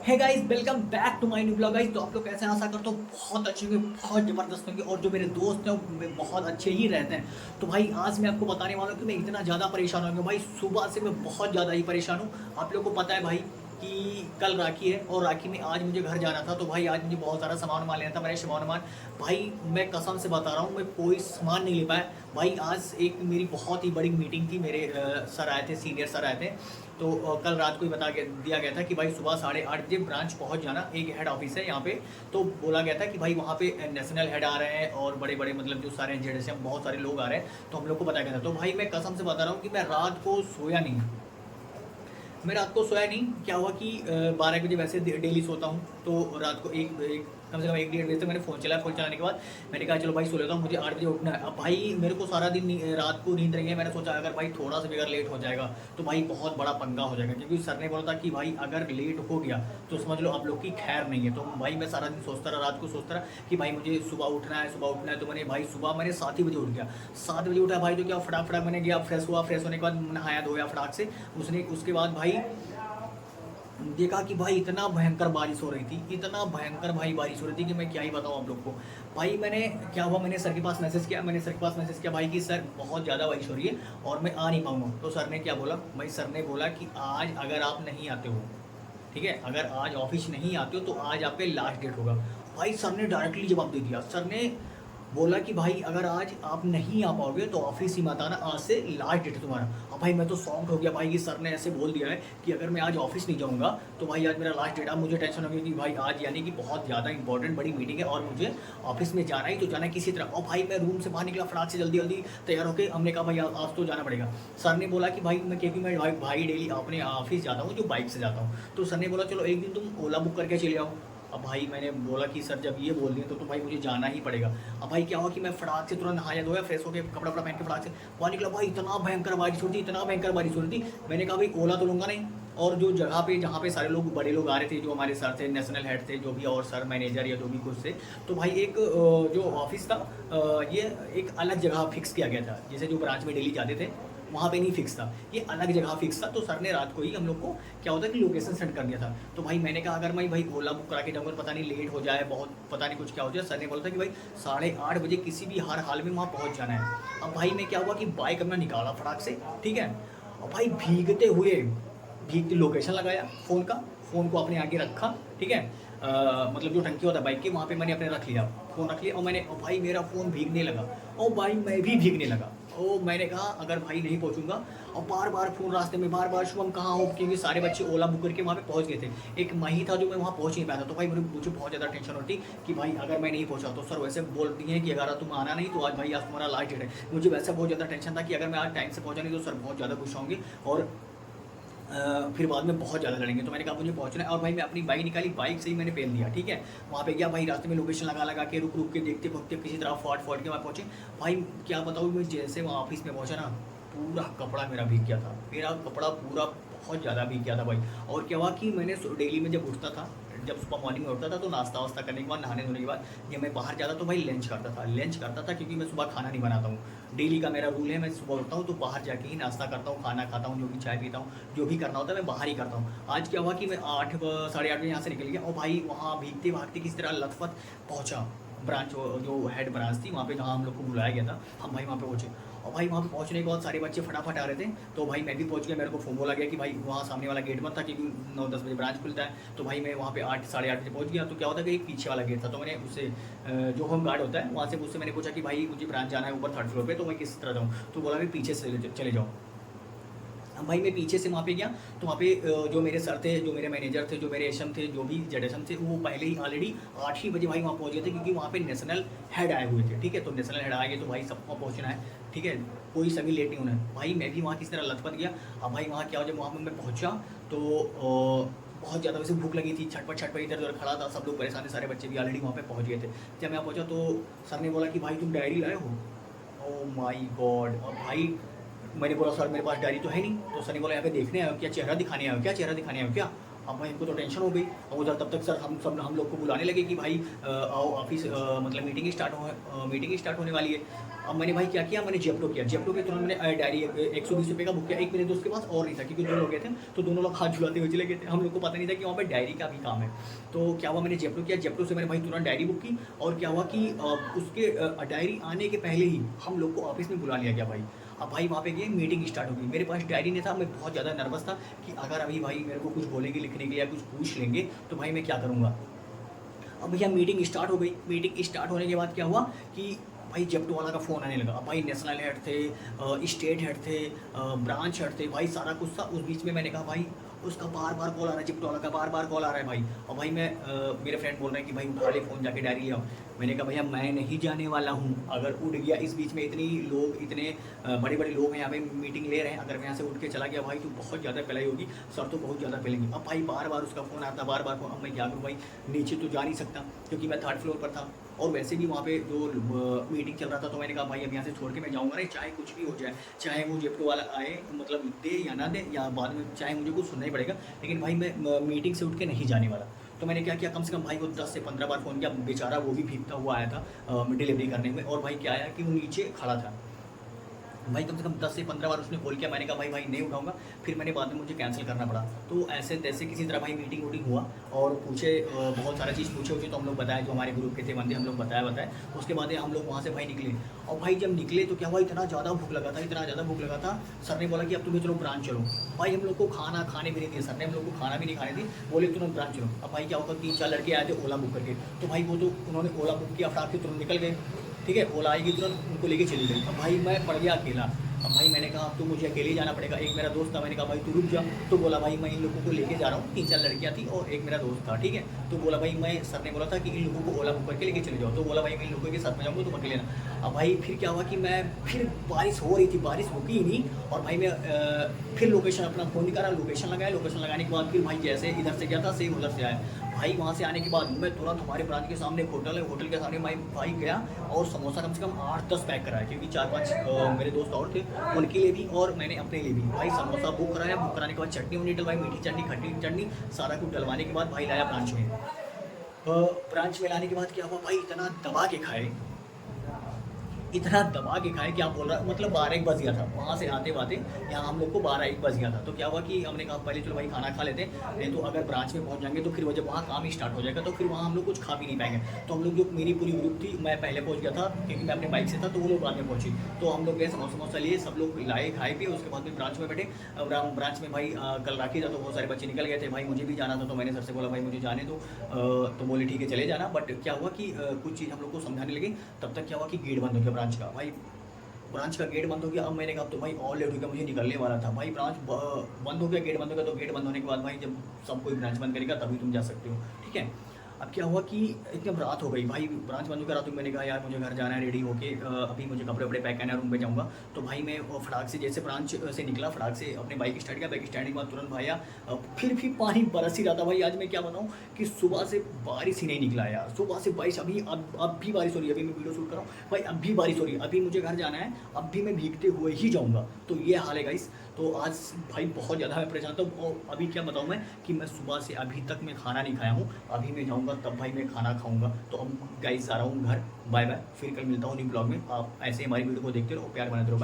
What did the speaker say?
Hey guys, welcome back to my new blog. Guys, तो आप लोग कैसे हैं? आशा करता हूँ बहुत अच्छे होंगे, बहुत ज़बरदस्त होंगे। और जो मेरे दोस्त हैं वो बहुत अच्छे ही रहते हैं। तो भाई आज मैं आपको बताने वाला हूँ कि मैं इतना ज़्यादा परेशान हो गया भाई। सुबह से मैं बहुत ज़्यादा ही परेशान हूँ। आप लोगों को पता है भाई कि कल राखी है और राखी में आज मुझे घर जाना था। तो भाई आज मुझे बहुत सारा सामान वामान लेना था, मेरे सामान। भाई मैं कसम से बता रहा हूँ, मैं कोई सामान नहीं ले पाया। भाई आज एक मेरी बहुत ही बड़ी मीटिंग थी, मेरे सर आए थे, सीनियर सर आए थे। तो कल रात को ही दिया गया था कि भाई सुबह 8:30 बजे ब्रांच पहुंच जाना। एक हेड ऑफिस है यहाँ पे। तो बोला गया था कि भाई वहाँ पे नेशनल हेड आ रहे हैं और बड़े बड़े मतलब जो सारे जेड एम बहुत सारे लोग आ रहे हैं। तो हम लोग को बताया गया था। तो भाई मैं कसम से बता रहा हूँ कि मैं रात को सोया नहीं। मैं रात को सोया नहीं। क्या हुआ कि 12 बजे वैसे डेली सोता हूँ। तो रात को कम से कम 1 डेढ़ बजे तक मैंने फ़ोन चलाया। फ़ोन चलाने के बाद मैंने कहा चलो भाई सो लेता हूँ, मुझे 8 बजे उठना है। अब भाई मेरे को सारा दिन रात को नींद नहीं है। मैंने सोचा अगर भाई थोड़ा सा भी अगर लेट हो जाएगा तो भाई बहुत बड़ा पंगा हो जाएगा, क्योंकि सर ने बोला था कि भाई अगर लेट हो गया तो समझ लो आप लोग की खैर नहीं है। तो भाई मैं सारा दिन सोचता रहा, रात को सोचता रहा कि भाई मुझे सुबह उठना है, सुबह उठना है। तो मैंने भाई सुबह मैंने 7 ही बजे उठ गया। 7 बजे उठा भाई, तो क्या फटाक फटाक मैंने गया, फ्रेश हुआ। फ्रेश होने के बाद नहाया धोया फटाक से। उसके बाद भाई देखा कि भाई इतना भयंकर बारिश हो रही थी, इतना भयंकर भाई बारिश हो रही थी कि मैं क्या ही बताऊँ आप लोग को। भाई मैंने क्या हुआ, मैंने सर के पास मैसेज किया। भाई कि सर बहुत ज़्यादा बारिश हो रही है और मैं आ नहीं पाऊँगा। तो सर ने क्या बोला भाई, सर ने बोला कि आज अगर आप नहीं आते हो, ठीक है, अगर आज ऑफिस नहीं आते हो तो आज आपका लास्ट डेट होगा। भाई सर ने डायरेक्टली जवाब दे दिया। सर ने बोला कि भाई अगर आज आप नहीं आ पाओगे तो ऑफिस ही मत आना, आज से लास्ट डेट है तुम्हारा। अब भाई मैं तो शॉक्ड हो गया भाई कि सर ने ऐसे बोल दिया है कि अगर मैं आज ऑफिस नहीं जाऊंगा तो भाई आज मेरा लास्ट डेट। अब मुझे टेंशन हो गई कि भाई आज यानी कि बहुत ज़्यादा इंपॉर्टेंट बड़ी मीटिंग है और मुझे ऑफिस में जाना ही तो जाना है किसी तरह। और भाई मैं रूम से बाहर निकला फटाक से, जल्दी जल्दी तैयार होकर। हमने कहा भाई आज तो जाना पड़ेगा। सर ने बोला कि भाई मैं, क्योंकि मैं भाई डेली अपने ऑफिस जाता हूँ जो बाइक से जाता हूँ। तो सर ने बोला चलो एक दिन तुम ओला बुक करके चले आओ। अब भाई मैंने बोला कि सर जब ये बोल दिए तो भाई मुझे जाना ही पड़ेगा। अब भाई क्या हुआ कि मैं फटाक से तुरंत नहाया धोया, फ्रेश होकर कपड़ा वपड़ा पहन के फटाक से वहाँ निकला। भाई इतना भयंकर बारिश हो रही थी, इतना भयंकर बारिश हो रही थी। मैंने कहा भाई ओला तो लूँगा नहीं। और जो जगह पे जहाँ पे सारे लोग बड़े लोग आ रहे थे, जो हमारे सर थे, नेशनल हेड थे जो भी, और सर मैनेजर या जो भी कुछ थे। तो भाई एक जो ऑफिस था, ये एक अलग जगह फिक्स किया गया था। जैसे जो ब्रांच में डेली जाते थे वहाँ पे नहीं फिक्स था, ये अलग जगह फिक्स था। तो सर ने रात को ही हम लोग को क्या होता है कि लोकेशन सेंड कर दिया था। तो भाई मैंने कहा अगर मैं भाई ओला बुक करा के जाऊँगा पता नहीं लेट हो जाए, बहुत पता नहीं कुछ क्या हो जाए। सर ने बोला था कि भाई 8:30 बजे किसी भी हर हाल में वहाँ पहुँच जाना है। अब भाई मैं क्या हुआ कि बाइक अपना निकाला फटाक से, ठीक है। और भाई भीगती लोकेशन लगाया फ़ोन को अपने आगे रखा, ठीक है। मतलब जो टंकी होता है बाइक की वहाँ पे मैंने अपने रख लिया, फ़ोन रख लिया। और भाई मेरा फ़ोन भीगने लगा और भाई मैं भी भीगने लगा। और मैंने कहा अगर भाई नहीं पहुँचूंगा, और बार बार फ़ोन रास्ते में, बार बार शुभम कहाँ हो, क्योंकि सारे बच्चे ओला बुक करके वहाँ पे पहुँच गए थे। एक मैं ही था जो मैं वहाँ पहुँच नहीं पाया था। तो भाई मुझे बहुत ज़्यादा टेंशन होती कि भाई अगर मैं नहीं पहुँचा तो सर वैसे बोल दिए हैं कि अगर तुम आना नहीं तो आज भाई आज तुम्हारा लास्ट डेट है। मुझे वैसे बहुत ज़्यादा टेंशन था कि अगर मैं आज टाइम से पहुँचा नहीं तो सर बहुत ज़्यादा गुस्सा होंगे और फिर बाद में बहुत ज़्यादा लड़ेंगे। तो मैंने कहा मुझे पहुँचना है। और भाई मैं अपनी बाइक निकाली, बाइक से ही मैंने पेल दिया, ठीक है। वहाँ पे गया भाई, रास्ते में लोकेशन लगा के रुक के देखते भगते किसी तरह फॉट के वहाँ पहुँचे। भाई क्या बताऊँ, मैं जैसे वहाँ ऑफिस में पहुँचा ना, पूरा कपड़ा मेरा भीग गया था। मेरा कपड़ा पूरा बहुत ज़्यादा भीग गया था भाई। और क्या हुआ कि मैंने डेली में जब उठता था, जब सुबह मॉर्निंग में उठता था तो नाश्ता वास्ता करने के बाद, नहाने धोने के बाद जब मैं बाहर जाता तो भाई लंच करता था, क्योंकि मैं सुबह खाना नहीं बनाता हूँ। डेली का मेरा रूल है, मैं सुबह उठता हूँ तो बाहर जाके ही नाश्ता करता हूँ, खाना खाता हूँ, जो भी चाय पीता हूँ, जो भी करना होता है मैं बाहर ही करता हूँ। आज क्या हुआ कि मैं 8 साढ़े 8 बजे यहाँ से निकल गया और भाई वहाँ भीगते भागते किस तरह लथपथ पहुँचा ब्रांच, जो हेड ब्रांच थी वहाँ पे जहाँ हम लोग को बुलाया गया था। हम भाई वहाँ पे पहुँचे और भाई वहाँ पे पहुँचने के बाद सारे बच्चे फटाफट आ रहे थे। तो भाई मैं भी पहुँच गया। मेरे को फ़ोन बोला गया कि भाई वहाँ सामने वाला गेट बंद था, क्योंकि 9-10 बजे ब्रांच खुलता है। तो भाई मैं वहाँ पे 8 साढ़े 8 बजे पहुँच गया। तो क्या होता है कि एक पीछे वाला गेट था। तो मैंने उससे जो होम गार्ड होता है वहाँ से मुझसे मैंने पूछा कि भाई मुझे ब्रांच जाना है ऊपर 3rd फ्लोर पे, तो मैं किस तरह जाऊँ। तो बोला भाई पीछे से चले जाओ। अब भाई मैं पीछे से वहाँ पे गया। तो वहाँ पे जो मेरे सर थे, जो मेरे मैनेजर थे, जो मेरे एसएम थे, जो भी जेडएसएम थे, वो पहले ही ऑलरेडी 8 ही बजे भाई वहाँ पहुँच गए थे, क्योंकि वहाँ पे नेशनल हेड आए हुए थे, ठीक है। तो नेशनल हेड आए गए तो भाई सबको वहाँ पहुँचना है, ठीक है, कोई सभी लेट नहीं होना है। भाई मैं भी वहाँ किस तरह लथपथ गया। अब भाई वहाँ क्या हो, जब वहाँ पर मैं पहुँचा तो बहुत ज़्यादा वैसे भूख लगी थी, छटपट इधर उधर खड़ा था, सब लोग परेशान थे, सारे बच्चे भी ऑलरेडी वहाँ पे पहुँच गए थे। जब मैं पहुँचा तो सर ने बोला कि भाई तुम डायरी लाए हो। Oh my God. और भाई मैंने बोला सर मेरे पास डायरी तो है नहीं। तो सर ने बोला यहाँ पे देखने आए हो क्या, चेहरा दिखाने आए हो क्या, चेहरा दिखाने आए हो क्या। अब भाई इनको तो टेंशन हो गई। और उधर तब तक सर हम लोग को बुलाने लगे कि भाई आओ ऑफिस, मतलब मीटिंग स्टार्ट होने वाली है। अब मैंने भाई क्या किया, मैंने जेप्टो किया। जेप्टो के तुरंत मैंने डायरी 120 रुपये का बुक किया। एक मेरे दोस्त के पास और नहीं था क्योंकि 2 लोग गए थे, तो दोनों लोग हाथ झुलाते हुए चले गए थे। हम लोग को पता नहीं था कि वहाँ पे डायरी का भी काम है। तो क्या हुआ, मैंने जेप्टो किया। जेप्टो से मैंने भाई तुरंत डायरी बुक की। और क्या हुआ कि उसके डायरी आने के पहले ही हम लोग को ऑफिस में बुला लिया गया भाई। अब भाई वहाँ पे गए, मीटिंग स्टार्ट हो गई। मेरे पास डायरी नहीं था, मैं बहुत ज़्यादा नर्वस था कि अगर अभी भाई मेरे को कुछ बोलेंगे लिखने के लिए या कुछ पूछ लेंगे तो भाई मैं क्या करूँगा। अब भैया मीटिंग स्टार्ट हो गई। मीटिंग स्टार्ट होने के बाद क्या हुआ कि भाई जेप्टो वाला का फ़ोन आने लगा। अब भाई नेशनल हेड थे, स्टेट हेड थे, ब्रांच हेड थे, भाई सारा कुछ था। उस बीच में मैंने कहा भाई उसका बार बार कॉल आ रहा है, जेप्टो वाला का बार बार कॉल आ रहा है भाई। और भाई मेरे फ्रेंड बोल रहे हैं कि भाई उठा ले फ़ोन, जाके डायरी ले आओ। मैंने कहा भैया मैं नहीं जाने वाला हूँ, अगर उठ गया इस बीच में, इतने बड़े बड़े लोग हैं यहाँ पे मीटिंग ले रहे हैं, अगर मैं यहाँ से उठ के चला गया भाई तो बहुत ज़्यादा पिलाई होगी, सर तो बहुत ज़्यादा पिलेंगे। अब भाई बार बार उसका फ़ोन आता, बार बार फ़ोन। अब मैं क्या करूँ भाई, नीचे तो जा नहीं सकता क्योंकि मैं 3rd फ्लोर पर था और वैसे भी वहाँ पे जो मीटिंग चल रहा था। तो मैंने कहा भाई अब यहाँ से छोड़ के मैं जाऊँगा नहीं, चाहे कुछ भी हो जाए, चाहे वो जेप्टो वाला आए, मतलब दे या ना दे, या बाद में चाहे मुझे कुछ सुनना ही पड़ेगा, लेकिन भाई मैं मीटिंग से उठ के नहीं जाने वाला। तो मैंने क्या किया, कम से कम भाई को 10 से 15 बार फ़ोन किया। बेचारा वो भी भीगता हुआ आया था डिलीवरी करने में। और भाई क्या आया कि वो नीचे खड़ा था भाई, कम से कम 10 से 15 बार उसने कॉल किया। मैंने कहा भाई नहीं उठाऊंगा। फिर मैंने बाद में मुझे कैंसिल करना पड़ा। तो ऐसे तैसे किसी तरह भाई मीटिंग वूटिंग हुआ और पूछे, बहुत सारा चीज़ पूछे तो हम लोग बताया, जो हमारे ग्रुप के थे बंदे, हम लोग बताया। उसके बाद हम लोग वहाँ से भाई निकले। और भाई जब निकले तो क्या हुआ, इतना ज़्यादा भूख लगा था। सर ने बोला कि अब तुम्हें चलो ब्रांच चलो। भाई हम लोग को खाना खाने भी नहीं दिया, सर ने हम लोग को खाना भी नहीं खाने दी, बोले तुरंत ब्रांच चलो। अब भाई क्या होगा, 3-4 लड़के आए थे ओला बुक करके। तो भाई वो तो उन्होंने ओला बुक किया, फटाक से तुरंत निकल गए। ठीक है, ओला आएगी तुरंत उनको लेके चली गई। अब भाई मैं पड़ गया अकेला। अब भाई मैंने कहा अब तो मुझे अकेले ही जाना पड़ेगा। एक मेरा दोस्त था, मैंने कहा भाई तू रुक जा। तो बोला भाई मैं इन लोगों को लेके जा रहा हूँ। 3-4 लड़कियाँ थी और एक मेरा दोस्त था। ठीक है, तो बोला भाई मैं, सर ने बोला था कि इन लोगों को ओला बुक करके लेके चले जाओ। तो बोला भाई मैं इन लोगों के साथ में जाऊँगा, तुम अकेले ना। अब भाई फिर क्या हुआ कि मैं, फिर बारिश हो रही थी, बारिश रुकी ही नहीं। और भाई मैं फिर लोकेशन अपना फ़ोन निकाला, लोकेशन लगाया। लोकेशन लगाने के बाद फिर भाई जैसे इधर से गया था सेम उधर से आया। भाई वहाँ से आने के बाद मैं तुरंत हमारे ब्रांच के सामने एक होटल है, होटल के सामने मैं भाई गया और समोसा कम से कम 8-10 पैक कराया, क्योंकि 4-5 मेरे दोस्त और थे, उनके लिए भी और मैंने अपने लिए भी। भाई समोसा बुक कराया, बुक कराने के बाद चटनी वनी डलवाई, मीठी चटनी, खट्टी चटनी, सारा कुछ डलवाने के बाद भाई लाया ब्रांच में। ब्रांच में लाने के बाद क्या हुआ भाई, इतना दबा के खाए कि आप बोल रहा, मतलब 12-1 बज गया था वहाँ से आते आते। यहाँ हम लोग को 12-1 बज गया था। तो क्या हुआ कि हमने कहा पहले चलो भाई खाना खा लेते हैं, नहीं तो अगर ब्रांच में पहुँच जाएंगे तो फिर जब वहाँ काम ही स्टार्ट हो जाएगा तो फिर वहाँ हम लोग कुछ खा भी नहीं पाएंगे। तो हम लोग, जो मेरी पूरी ग्रुप थी, मैं पहले पहुँच गया था क्योंकि मैं अपने बाइक से था, तो वो लोग बाद में पहुँची। तो हम लोग गए, समोसा लिए, सब लोग लाए, खाए पिए। उसके बाद में ब्रांच में बैठे। ब्रांच में भाई कल राखी था तो बहुत सारे बच्चे निकल गए थे भाई, मुझे भी जाना था। तो मैंने सर से बोला भाई मुझे जाने दो, तो बोले ठीक है चले जाना। बट क्या हुआ कि कुछ चीज़ हम लोग को समझाने लगी। तब तक क्या हुआ कि गेट बंद हो गया ब्रांच का। भाई ब्रांच का गेट बंद हो गया। अब मैंने कहा तो भाई और लेट हो गया, मुझे निकलने वाला था। भाई ब्रांच बंद हो गया, गेट बंद हो गया। तो गेट बंद होने के बाद भाई जब सब कोई ब्रांच बंद करेगा तभी तुम जा सकते हो। ठीक है, अब क्या हुआ कि एकदम रात हो गई भाई, ब्रांच बंद हो गया। रात को मैंने कहा यार मुझे घर जाना है, रेडी होके अभी मुझे कपड़े वपड़े पैक करना है, रूम पे जाऊँगा। तो भाई मैं फटाक से जैसे ब्रांच से निकला, फटाक से अपने बाइक स्टार्ट किया। बाइक स्टार्ट के बाद तुरंत भाई फिर भी पानी बरस ही रहा था भाई। आज मैं क्या बताऊँ कि सुबह से बारिश ही नहीं निकला यार, सुबह से बारिश। अब भी बारिश हो रही है, अभी मैं वीडियो शूट कर रहा हूँ भाई, अब भी बारिश हो रही है। अभी मुझे घर जाना है, अब भी मैं भीगते हुए ही जाऊँगा। तो ये हाल है गाइस। तो आज भाई बहुत ज़्यादा मैं परेशान था। और अभी क्या बताऊँ मैं कि मैं सुबह से अभी तक मैं खाना नहीं खाया हूँ। अभी मैं जाऊँगा तब भाई मैं खाना खाऊँगा। तो अब गाइस जा रहा हूँ घर, बाय बाय। फिर कल मिलता हूँ न्यू ब्लॉग में। आप ऐसे हमारी वीडियो को देखते रहो, प्यार बनाते रहो।